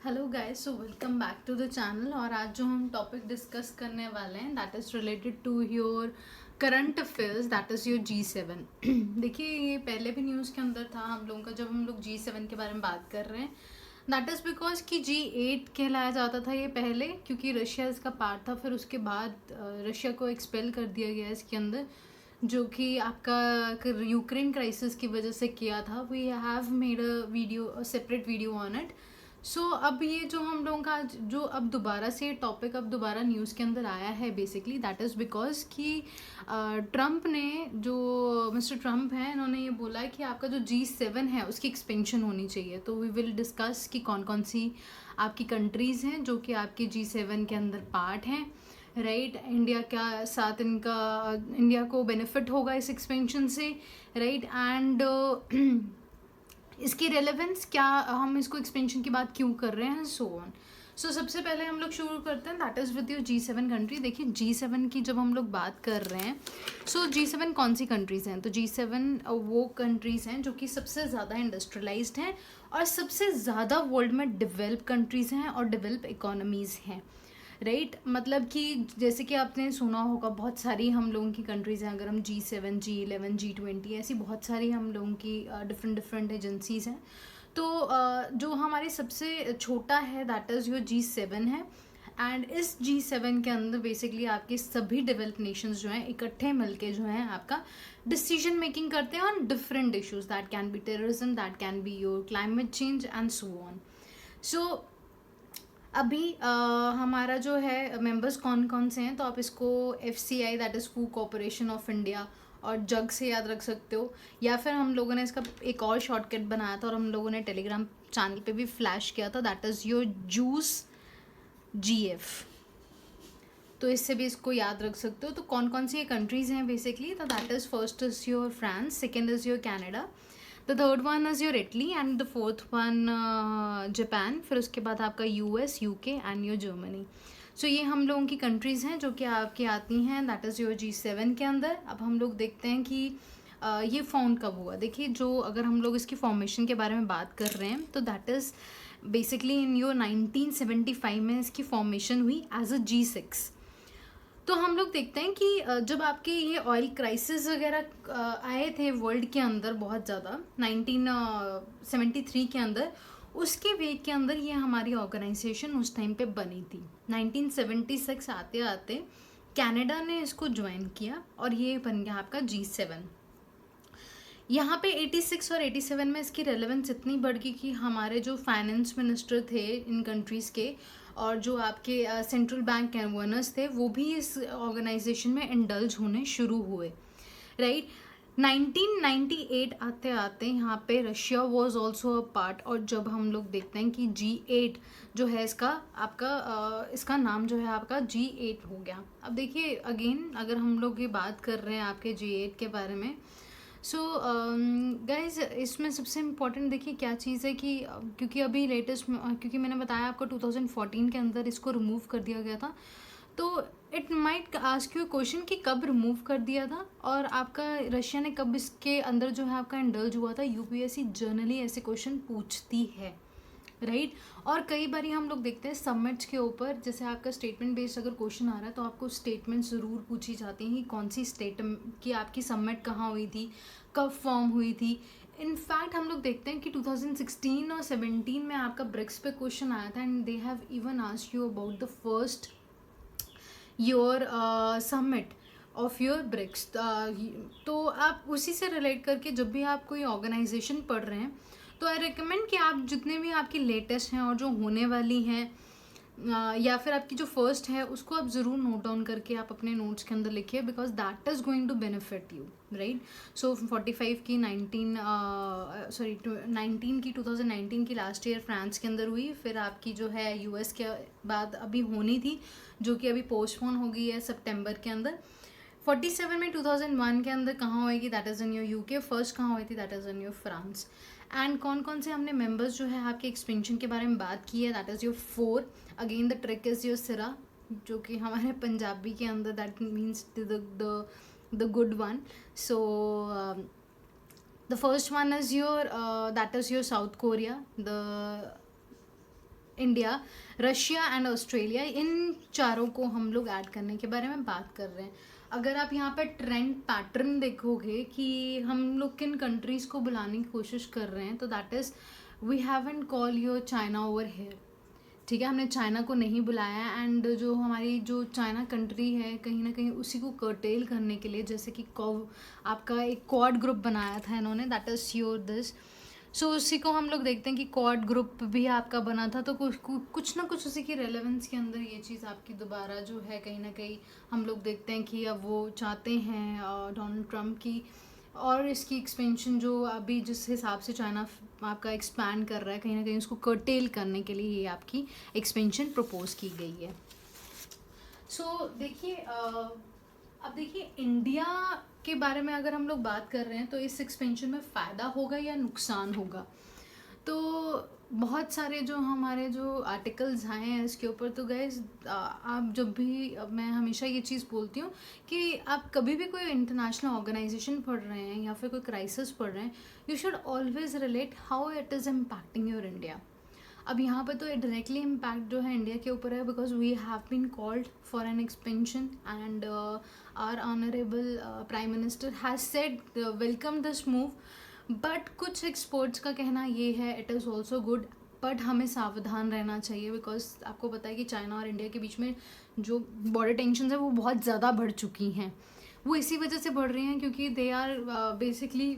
Hello guys, so welcome back to the channel. और आज जो हम टॉपिक डिस्कस करने वाले हैं that is related to your current affairs, that is your G7। देखिए, ये पहले भी न्यूज़ के अंदर था हम लोगों का, जब हम लोग G7 के बारे में बात कर रहे हैं। दैट इज़ बिकॉज कि G8 कहलाया जाता था ये पहले, क्योंकि रशिया इसका पार्ट था। फिर उसके बाद रशिया को एक्सपेल कर दिया गया इसके अंदर, जो कि आपका यूक्रेन क्राइसिस की वजह से किया था। We have made a video, separate video on it. So अब ये जो हम लोगों का जो अब दोबारा से टॉपिक अब दोबारा न्यूज़ के अंदर आया है, बेसिकली दैट इज़ बिकॉज कि ट्रम्प ने, जो मिस्टर ट्रम्प हैं, इन्होंने ये बोला है कि आपका जो G7 है उसकी एक्सपेंशन होनी चाहिए। तो वी विल डिस्कस कि कौन कौन सी आपकी कंट्रीज़ हैं जो कि आपकी G7 के अंदर पार्ट हैं, राइट। इंडिया का साथ इनका, इंडिया को बेनिफिट होगा इस एक्सपेंशन से, राइट। एंड इसकी रेलेवेंस क्या, हम इसको एक्सपेंशन की बात क्यों कर रहे हैं, सो ऑन। सो सबसे पहले हम लोग शुरू करते हैं that is with your G7 country. देखिए, G7 की जब हम लोग बात कर रहे हैं, सो G7 कौन सी कंट्रीज़ हैं? तो G7 वो कंट्रीज़ हैं जो कि सबसे ज़्यादा इंडस्ट्रियलाइज्ड हैं और सबसे ज़्यादा वर्ल्ड में डेवलप कंट्रीज़ हैं और डेवलप इकोनॉमीज़ हैं, राइट। मतलब कि जैसे कि आपने सुना होगा, बहुत सारी हम लोगों की कंट्रीज़ हैं। अगर हम G7, G11, G20, ऐसी बहुत सारी हम लोगों की डिफरेंट डिफरेंट एजेंसीज़ हैं। तो जो हमारी सबसे छोटा है दैट इज़ योर G7 है। एंड इस G7 के अंदर बेसिकली आपके सभी डेवलप नेशंस जो हैं इकट्ठे मिलके जो हैं आपका डिसीजन मेकिंग करते हैं on different issues. That can be terrorism, that can be your climate change and so on. So अभी हमारा जो है मेंबर्स कौन कौन से हैं, तो आप इसको FCI that is food corporation of India और जग से याद रख सकते हो, या फिर हम लोगों ने इसका एक और शॉर्टकट बनाया था और हम लोगों ने टेलीग्राम चैनल पे भी फ्लैश किया था, that is your juice GF। तो इससे भी इसको याद रख सकते हो। तो कौन कौन सी ये कंट्रीज़ हैं बेसिकली, तो that is first is your France, second is your Canada, the third one is your Italy and the fourth one Japan. फिर उसके बाद आपका US, UK and your Germany. So ये हम लोगों की कंट्रीज़ हैं जो कि आपकी आती हैं दैट इज़ योर G7 के अंदर। अब हम लोग देखते हैं कि ये फाउंड कब हुआ। देखिए, जो अगर हम लोग इसकी फॉर्मेशन के बारे में बात कर रहे हैं, तो that is basically in your 1975 में इसकी फॉर्मेशन हुई एज अ G6। तो हम लोग देखते हैं कि जब आपके ये ऑयल क्राइसिस वगैरह आए थे वर्ल्ड के अंदर बहुत ज़्यादा 1973 के अंदर, उसके वेग के अंदर ये हमारी ऑर्गेनाइजेशन उस टाइम पे बनी थी। 1976 आते आते कनाडा ने इसको ज्वाइन किया और ये बन गया आपका G7। यहाँ पे 86 और 87 में इसकी रेलेवेंस इतनी बढ़ गई कि हमारे जो फाइनेंस मिनिस्टर थे इन कंट्रीज़ के और जो आपके सेंट्रल बैंक गवर्नर्स थे, वो भी इस ऑर्गेनाइजेशन में इंडल्ज होने शुरू हुए, राइट। 1998 आते आते यहाँ पे Russia was also a part. और जब हम लोग देखते हैं कि G8 जो है इसका आपका इसका नाम जो है आपका G8 हो गया। अब देखिए, अगेन अगर हम लोग ये बात कर रहे हैं आपके G8 के बारे में, सो गाइज इसमें सबसे इम्पॉर्टेंट देखिए क्या चीज़ है कि क्योंकि अभी लेटेस्ट, क्योंकि मैंने बताया आपको 2014 के अंदर इसको रिमूव कर दिया गया था, तो it might ask you question कि कब रिमूव कर दिया था और आपका रशिया ने कब इसके अंदर जो है आपका इंडल्ज हुआ था। UPSC जर्नली ऐसे क्वेश्चन पूछती है, राइट। और कई बार हम लोग देखते हैं सबमिट्स के ऊपर, जैसे आपका स्टेटमेंट बेस्ड अगर क्वेश्चन आ रहा है तो आपको स्टेटमेंट ज़रूर पूछी जाती हैं कि कौन सी स्टेट की आपकी सबमिट कहाँ हुई थी, कब फॉर्म हुई थी। इनफैक्ट हम लोग देखते हैं कि 2016 और 17 में आपका ब्रिक्स पे क्वेश्चन आया था and they have even asked you about the first your summit of your BRICS. तो आप उसी से रिलेट करके जब भी आप कोई ऑर्गेनाइजेशन पढ़ रहे हैं, तो आई रिकमेंड कि आप जितने भी आपकी लेटेस्ट हैं और जो होने वाली हैं या फिर आपकी जो फर्स्ट है उसको आप ज़रूर नोट डाउन करके आप अपने नोट्स के अंदर लिखिए, because that is going to benefit you, right. So 45 की 19 की 2019 की लास्ट ईयर फ्रांस के अंदर हुई। फिर आपकी जो है US के बाद अभी होनी थी, जो कि अभी पोस्टपोन हो गई है सितंबर के अंदर। 47 में 2001 के अंदर कहाँ होएगी, that is in your UK। First कहाँ हुई थी, that is in your France. And कौन कौन से हमने मेंबर्स जो है आपके एक्सपेंशन के बारे में बात की है, that is your 4। Again the trick is your सिरा, जो कि हमारे पंजाबी के अंदर that means the good one. So the first one is your that is your South Korea. The India, Russia and Australia, इन चारों को हम लोग ऐड करने के बारे में बात कर रहे हैं। अगर आप यहाँ पे ट्रेंड पैटर्न देखोगे कि हम लोग किन कंट्रीज़ को बुलाने की कोशिश कर रहे हैं, तो that is we haven't call your China over here. ठीक है, हमने चाइना को नहीं बुलाया, एंड जो हमारी जो चाइना कंट्री है कहीं ना कहीं उसी को कर्टेल करने के लिए, जैसे कि आपका एक क्वाड ग्रुप बनाया था इन्होंने, दैट इज़ योर दिस। सो उसी को हम लोग देखते हैं कि क्वाड ग्रुप भी आपका बना था, तो कुछ ना कुछ उसी की रेलेवेंस के अंदर ये चीज़ आपकी दोबारा जो है कहीं ना कहीं हम लोग देखते हैं कि अब वो चाहते हैं डोनाल्ड ट्रम्प की, और इसकी एक्सपेंशन जो अभी जिस हिसाब से चाइना आपका एक्सपैंड कर रहा है, कहीं ना कहीं उसको कर्टेल करने के लिए ये आपकी एक्सपेंशन प्रपोज की गई है। सो देखिए अब देखिए इंडिया के बारे में अगर हम लोग बात कर रहे हैं तो इस एक्सपेंशन में फ़ायदा होगा या नुकसान होगा, तो बहुत सारे जो हमारे जो आर्टिकल्स आए हैं इसके ऊपर, तो गाइस आप जब भी, मैं हमेशा ये चीज़ बोलती हूँ कि आप कभी भी कोई इंटरनेशनल ऑर्गेनाइजेशन पढ़ रहे हैं या फिर कोई क्राइसिस पढ़ रहे हैं, you should always relate how it is impacting your India. अब यहाँ पे तो डायरेक्टली इम्पैक्ट जो है इंडिया के ऊपर है, because we have been called for an expansion and our honourable prime minister has said welcome this move. But कुछ एक्सपर्ट्स का कहना ये है it is also good, but हमें सावधान रहना चाहिए, बिकॉज आपको पता है कि चाइना और इंडिया के बीच में जो बॉर्डर टेंशन है वो बहुत ज़्यादा बढ़ चुकी हैं। वो इसी वजह से बढ़ रही हैं क्योंकि दे आर बेसिकली,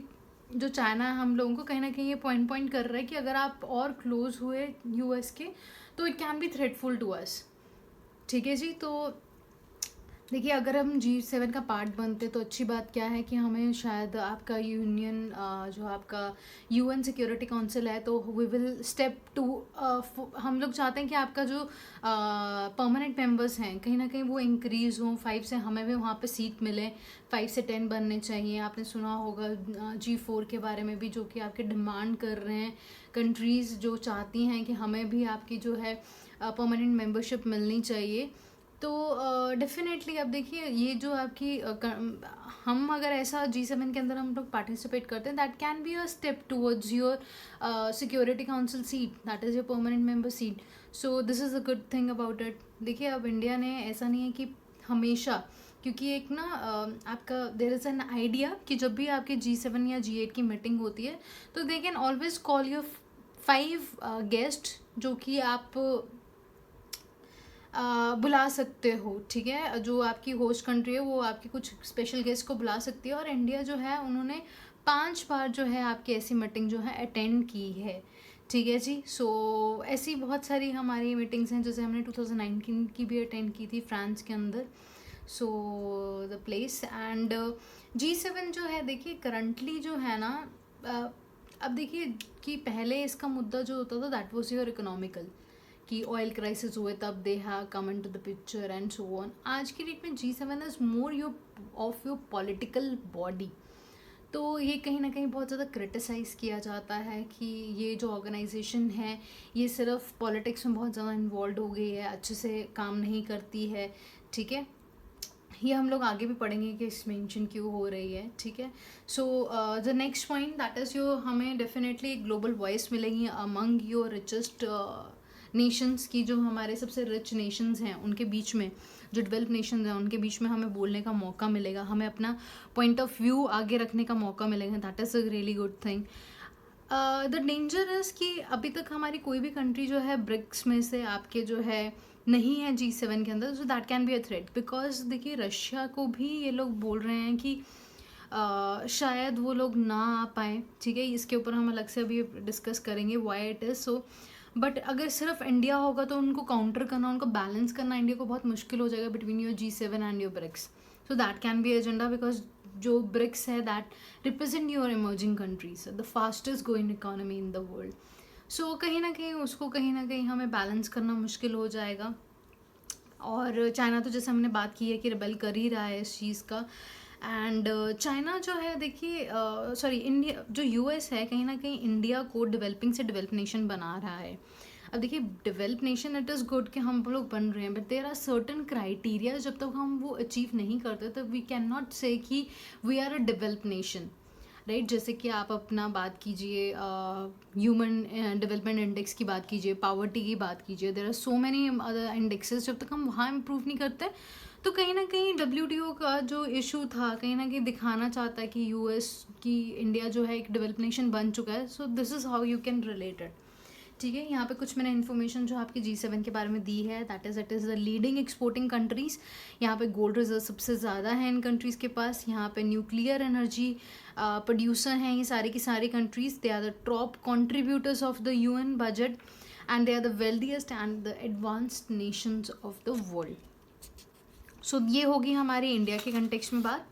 जो चाइना हम लोगों को कहीं ना कहीं ये पॉइंट कर रहा है कि अगर आप और क्लोज हुए यूएस के तो it can be threatful to us. ठीक है जी, तो देखिए अगर हम G7 का पार्ट बनते तो अच्छी बात क्या है कि हमें शायद आपका यूनियन जो आपका UN सिक्योरिटी काउंसिल है, तो वी विल स्टेप टू, हम लोग चाहते हैं कि आपका जो परमानेंट मेंबर्स हैं कहीं ना कहीं वो इंक्रीज़ हों, 5 से हमें भी वहाँ पे सीट मिले, 5 से 10 बनने चाहिए। आपने सुना होगा G4 के बारे में भी, जो कि आपके डिमांड कर रहे हैं कंट्रीज़, जो चाहती हैं कि हमें भी आपकी जो है परमानेंट मेंबरशिप मिलनी चाहिए। तो डेफिनेटली अब देखिए ये जो आपकी हम अगर ऐसा G7 के अंदर हम लोग पार्टिसिपेट करते हैं, that can be a step towards your security council seat, that is your permanent member seat. So this is a good thing about it. देखिए अब इंडिया ने ऐसा नहीं है कि हमेशा, क्योंकि एक ना आपका देयर इज़ एन आइडिया कि जब भी आपकी G7 या G8 की मीटिंग होती है तो they can always call your 5 guest जो कि आप बुला सकते हो। ठीक है, जो आपकी होस्ट कंट्री है वो आपकी कुछ स्पेशल गेस्ट को बुला सकती है, और इंडिया जो है उन्होंने 5 बार जो है आपकी ऐसी मीटिंग जो है अटेंड की है। ठीक है जी, सो ऐसी बहुत सारी हमारी मीटिंग्स हैं, जैसे हमने 2019 की भी अटेंड की थी फ्रांस के अंदर। So the place and G7 जो है, देखिए करंटली जो है ना, अब देखिए कि पहले इसका मुद्दा जो होता था दैट वाज योर इकोनॉमिकल, कि ऑयल क्राइसिस हुए तब they have come in to the picture and so on. आज की डेट में G7 is more of your political body. तो ये कहीं ना कहीं बहुत ज़्यादा क्रिटिसाइज़ किया जाता है कि ये जो ऑर्गेनाइजेशन है ये सिर्फ पॉलिटिक्स में बहुत ज़्यादा इन्वॉल्व हो गई है, अच्छे से काम नहीं करती है। ठीक है, ये हम लोग आगे भी पढ़ेंगे कि इस मेंशन क्यों हो रही है। ठीक है, so the next point that is your, हमें डेफिनेटली एक ग्लोबल वॉइस मिलेगी अमंग योर रिचेस्ट नेशंस की, जो हमारे सबसे रिच नेशंस हैं उनके बीच में, जो डेवलप नेशंस हैं उनके बीच में हमें बोलने का मौका मिलेगा, हमें अपना पॉइंट ऑफ व्यू आगे रखने का मौका मिलेगा। That is a really good thing. The danger is कि अभी तक हमारी कोई भी कंट्री जो है ब्रिक्स में से आपके जो है नहीं है G7 के अंदर, सो that can be a threat, because देखिए रशिया को भी ये लोग बोल रहे हैं कि शायद वो लोग ना आ पाए। ठीक है, इसके ऊपर हम अलग से अभी डिस्कस करेंगे why it is so. But अगर सिर्फ इंडिया होगा तो उनको काउंटर करना, उनको बैलेंस करना इंडिया को बहुत मुश्किल हो जाएगा between your G7 and your BRICS. So that can be agenda, because जो ब्रिक्स है that represent your emerging countries, the fastest growing economy in the world. So कहीं ना कहीं उसको कहीं ना कहीं हमें बैलेंस करना मुश्किल हो जाएगा। और चाइना तो जैसे हमने बात की है कि रिबेल कर ही रहा है इस चीज़ का। एंड चाइना जो है देखिए, सॉरी इंडिया, जो US है कहीं ना कहीं इंडिया को डेवलपिंग से डेवलप नेशन बना रहा है। अब देखिए develop nation it is good कि हम लोग बन रहे हैं, but there are certain criteria, जब तक हम वो अचीव नहीं करते तब वी कैन नॉट से कि we are a develop nation. Right. जैसे कि आप अपना बात कीजिए ह्यूमन डेवलपमेंट इंडेक्स की बात कीजिए, पावर्टी की बात कीजिए, there are so many other indexes. जब तक हम वहाँ इम्प्रूव नहीं करते तो कहीं ना कहीं WTO का जो इशू था कहीं ना कहीं दिखाना चाहता है कि US की इंडिया जो है एक डेवलप नेशन बन चुका है। So this is how you can relate it. ठीक है, यहाँ पे कुछ मैंने इन्फॉर्मेशन जो आपकी G7 के बारे में दी है, that is it is the leading exporting countries. यहाँ पे गोल्ड रिजर्व सबसे ज़्यादा है इन कंट्रीज़ के पास। यहाँ पे न्यूक्लियर एनर्जी प्रोड्यूसर हैं ये सारे की सारी countries. They are the top contributors of the UN budget and they are the wealthiest and the advanced nations of the world. So ये होगी हमारी इंडिया के कंटेक्स्ट में बात।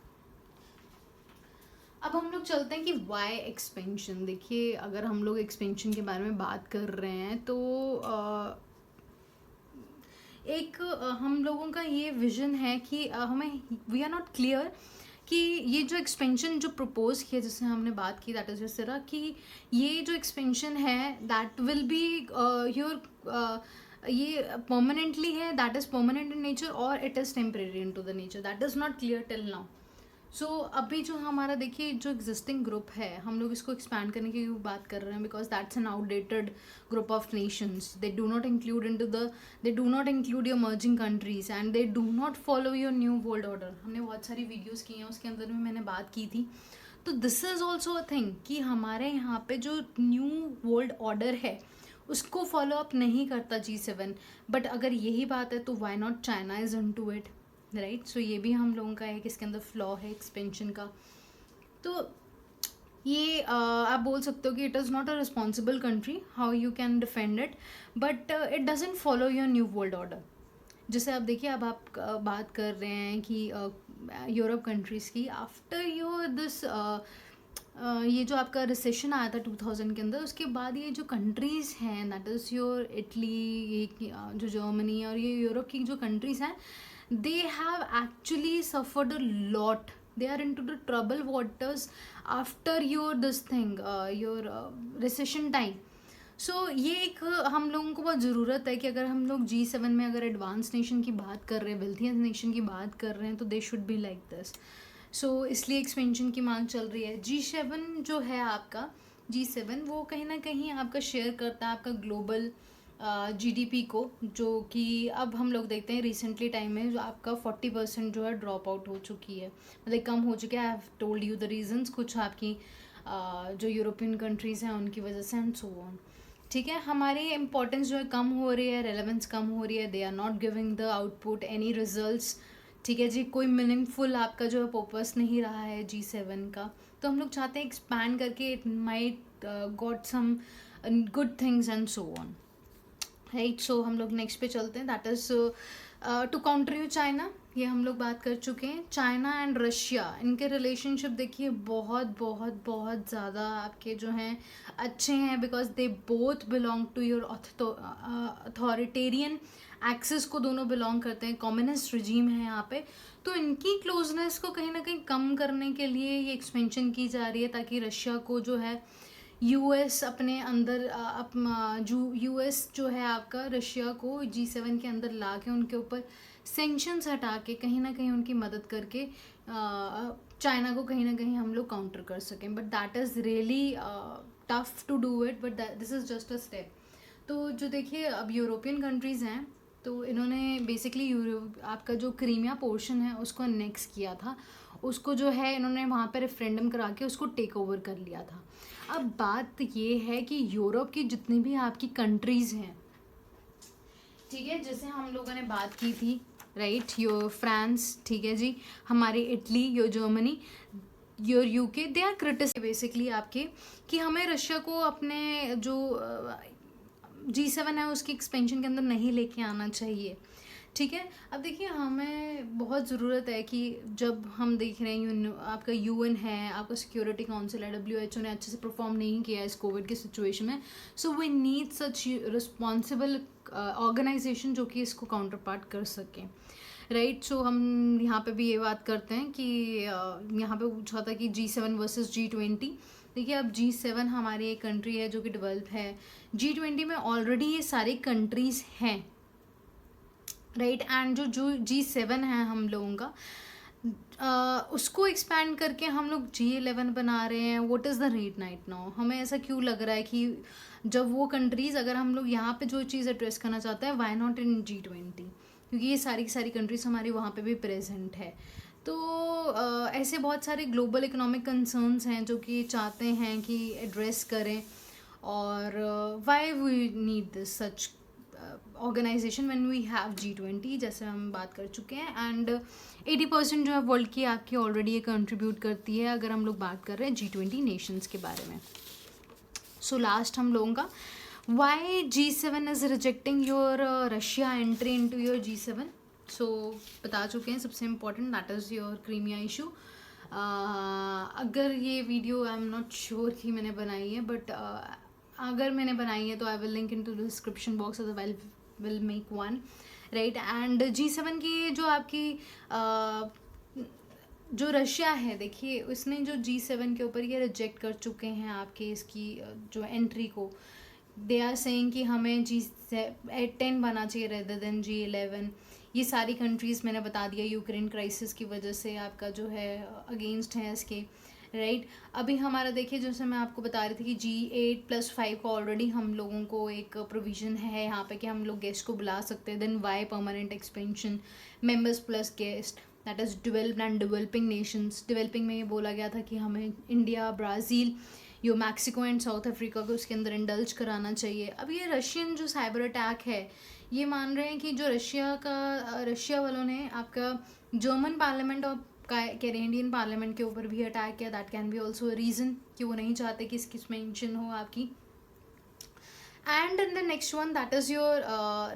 अब हम लोग चलते हैं कि वाई एक्सपेंशन। देखिए, अगर हम लोग एक्सपेंशन के बारे में बात कर रहे हैं तो हम लोगों का ये विजन है कि हमें वी आर नॉट क्लियर कि ये जो एक्सपेंशन जो प्रपोज किया जिससे हमने बात की, दैट इज जिस तरह कि ये जो एक्सपेंशन है दैट विल बी योर ये परमानेंटली है, that is permanent in nature और it is temporary in to the nature, that is not clear till now. So अभी जो हमारा देखिए जो एग्जिस्टिंग ग्रुप है हम लोग इसको एक्सपैंड करने की बात कर रहे हैं because that's an outdated group of Nations. They do not include your emerging countries and they do not follow your new world order. हमने बहुत सारी वीडियोज़ की हैं, उसके अंदर भी मैंने बात की थी। तो this is also a thing कि हमारे यहाँ पे जो न्यू वर्ल्ड ऑर्डर है उसको फॉलो अप नहीं करता G7। बट अगर यही बात है तो why not China is into it, right. So ये भी हम लोगों का एक इसके अंदर फ्लॉ है एक्सपेंशन का। तो ये आप बोल सकते हो कि it is not a responsible country, how you can defend it, but it doesn't follow your new world order. जैसे आप देखिए, अब आप बात कर रहे हैं कि यूरोप कंट्रीज़ की आफ्टर योर दिस ये जो आपका रिसेशन आया था 2000 के अंदर, उसके बाद ये जो कंट्रीज़ हैं दैट इज़ योर इटली, ये जो जर्मनी और ये यूरोप की जो कंट्रीज़ हैं, they have actually suffered a lot. They are into the trouble waters after your this thing your recession time. So ये एक हम लोगों को बहुत ज़रूरत है कि अगर हम लोग G7 में अगर एडवांस नेशन की बात कर रहे हैं, वेल्थियस्ट नेशन की बात कर रहे हैं, तो they should be like this. So इसलिए एक्सपेंशन की मांग चल रही है। G7 जो है आपका G7 वो कहीं ना कहीं आपका शेयर करता है आपका ग्लोबल GDP को, जो कि अब हम लोग देखते हैं रिसेंटली टाइम में जो आपका 40% जो है ड्रॉप आउट हो चुकी है, मतलब कम हो चुका है। I have told you the reasons, कुछ आपकी जो यूरोपियन कंट्रीज़ हैं उनकी वजह से एंड सो ऑन। ठीक है, हमारी इंपॉर्टेंस जो है कम हो रही है, रेलेवेंस कम हो रही है, they are not giving the output any results. ठीक है जी, कोई मीनिंगफुल आपका जो है पर्पस नहीं रहा है G7 का। तो हम लोग चाहते हैं एक्सपैंड करके it might got some good things and so on, right. So हम लोग नेक्स्ट पे चलते हैं, that is to counter you China. ये हम लोग बात कर चुके हैं। चाइना एंड रशिया, इनके रिलेशनशिप देखिए बहुत बहुत बहुत ज़्यादा आपके जो हैं अच्छे हैं, because they both belong to your authoritarian axis को दोनों बिलोंग करते हैं, कम्युनिस्ट रिजीम है यहाँ पे। तो इनकी क्लोजनेस को कहीं ना कहीं कम करने के लिए ये एक्सपेंशन की जा रही है, ताकि रशिया को जो है US अपने अंदर US जो है आपका रशिया को G7 के अंदर ला के उनके ऊपर सेंक्शंस हटा के कहीं ना कहीं उनकी मदद करके चाइना को कहीं ना कहीं हम लोग काउंटर कर सकें। But that is really tough to do it, but this is just a step. तो जो देखिए अब यूरोपियन कंट्रीज़ हैं, तो इन्होंने बेसिकली आपका जो क्रीमिया पोर्शन है उसको अनेक्स किया था, उसको जो है इन्होंने वहाँ पे रेफरेंडम करा के उसको टेक ओवर कर लिया था। अब बात ये है कि यूरोप की जितनी भी आपकी कंट्रीज़ हैं, ठीक है, जैसे हम लोगों ने बात की थी, राइट, योर फ्रांस, ठीक है जी, हमारी Italy, your Germany, your UK, they are criticising basically आपके कि हमें रशिया को अपने जो G7 है उसकी एक्सपेंशन के अंदर नहीं लेके आना चाहिए। ठीक है, अब देखिए हमें बहुत ज़रूरत है कि जब हम देख रहे हैं आपका UN है, आपका सिक्योरिटी काउंसिल है, WHO ने अच्छे से परफॉर्म नहीं किया इस कोविड की सिचुएशन में। So we need such responsible organisation जो कि इसको काउंटर पार्ट कर सकें, राइट। सो हम यहाँ पे भी ये बात करते हैं कि यहाँ पे पूछा था कि G7 वर्सेस G20। देखिए अब G7 हमारी एक कंट्री है जो कि डेवलप है, G20 में ऑलरेडी ये सारी कंट्रीज़ हैं, राइट। एंड जो G7 है हम लोगों का, उसको एक्सपैंड करके हम लोग G11 बना रहे हैं. What is the rate night now? हमें ऐसा क्यों लग रहा है कि जब वो कंट्रीज़, अगर हम लोग यहाँ पे जो चीज़ एड्रेस करना चाहते हैं, वाई नॉट इन G20, क्योंकि ये सारी की सारी कंट्रीज हमारी वहाँ पे भी प्रेजेंट है. तो ऐसे बहुत सारे ग्लोबल इकोनॉमिक कंसर्न्स हैं जो कि चाहते हैं कि एड्रेस करें. और why we need this such organisation when we have G20, जैसे हम बात कर चुके हैं. एंड 80% जो है वर्ल्ड की आपकी ऑलरेडी ये कंट्रीब्यूट करती है, अगर हम लोग बात कर रहे हैं G20 नेशंस के बारे में. सो लास्ट हम लोगों का, why G7 is rejecting your Russia entry into your G7. सो बता चुके हैं. सबसे important, that is your Crimea issue. अगर ये video I am not sure कि मैंने बनाई है, बट अगर मैंने बनाई है तो I will link in to description box, otherwise will make one, right. And G7 की जो आपकी जो रशिया है, देखिए उसने जो G7 के ऊपर ये रिजेक्ट कर चुके हैं आपके इसकी जो एंट्री को. दे आर सेइंग कि हमें G10 बना चाहिए रेदर देन G11. ये सारी कंट्रीज़ मैंने बता दिया यूक्रेन क्राइसिस की वजह से आपका जो है अगेंस्ट है इसके, राइट. अभी हमारा देखिए, जैसे मैं आपको बता रही थी कि G8+5 का ऑलरेडी हम लोगों को एक प्रोविज़न है यहाँ पे कि हम लोग गेस्ट को बुला सकते हैं. Then why permanent expansion, members plus guest, that is developed and developing nations. Developing में ये बोला गया था कि हमें India, Brazil, your Mexico and South Africa को उसके अंदर इंडल्ज कराना चाहिए. अब ये रशियन जो साइबर अटैक है, ये मान रहे हैं कि जो रशिया वालों ने आपका जर्मन पार्लियामेंट और कैनेडियन पार्लियामेंट के ऊपर भी अटैक किया. That can B also reason कि वो नहीं चाहते कि इसकी मेंशन हो आपकी. And in the next one, that is your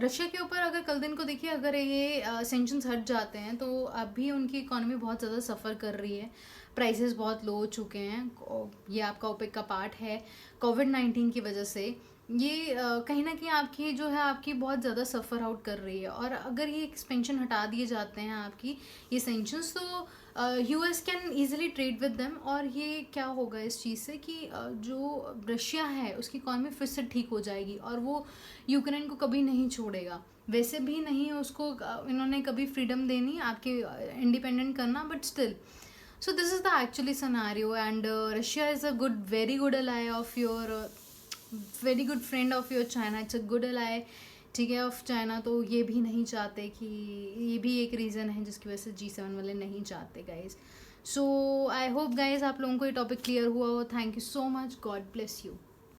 Russia के ऊपर अगर कल दिन को देखिए, अगर ये सेंक्शंस हट जाते हैं तो अभी उनकी इकोनॉमी बहुत ज़्यादा सफ़र कर रही है. प्राइसेस बहुत लो हो चुके हैं. ये आपका ओपेक का पार्ट है. कोविड-19 की वजह से ये कहीं ना कहीं आपकी जो है आपकी बहुत ज़्यादा सफ़र आउट कर रही है. और अगर ये एक्सपेंशन हटा दिए जाते हैं आपकी ये सेंक्शंस, तो US can easily trade with them. और ये क्या होगा इस चीज़ से कि जो रशिया है उसकी इकॉनमी फिर से ठीक हो जाएगी और वो यूक्रेन को कभी नहीं छोड़ेगा. वैसे भी नहीं उसको इन्होंने कभी फ्रीडम देनी आपके इंडिपेंडेंट करना, but still. So this is the actually scenario, and Russia is a very good ally of your, very good friend of your China. It's a good ally, ठीक है, ऑफ चाइना. तो ये भी नहीं चाहते कि, ये भी एक रीज़न है जिसकी वजह से G7 वाले नहीं चाहते guys. So I hope guys आप लोगों को ये टॉपिक क्लियर हुआ हो. Thank you so much. God bless you.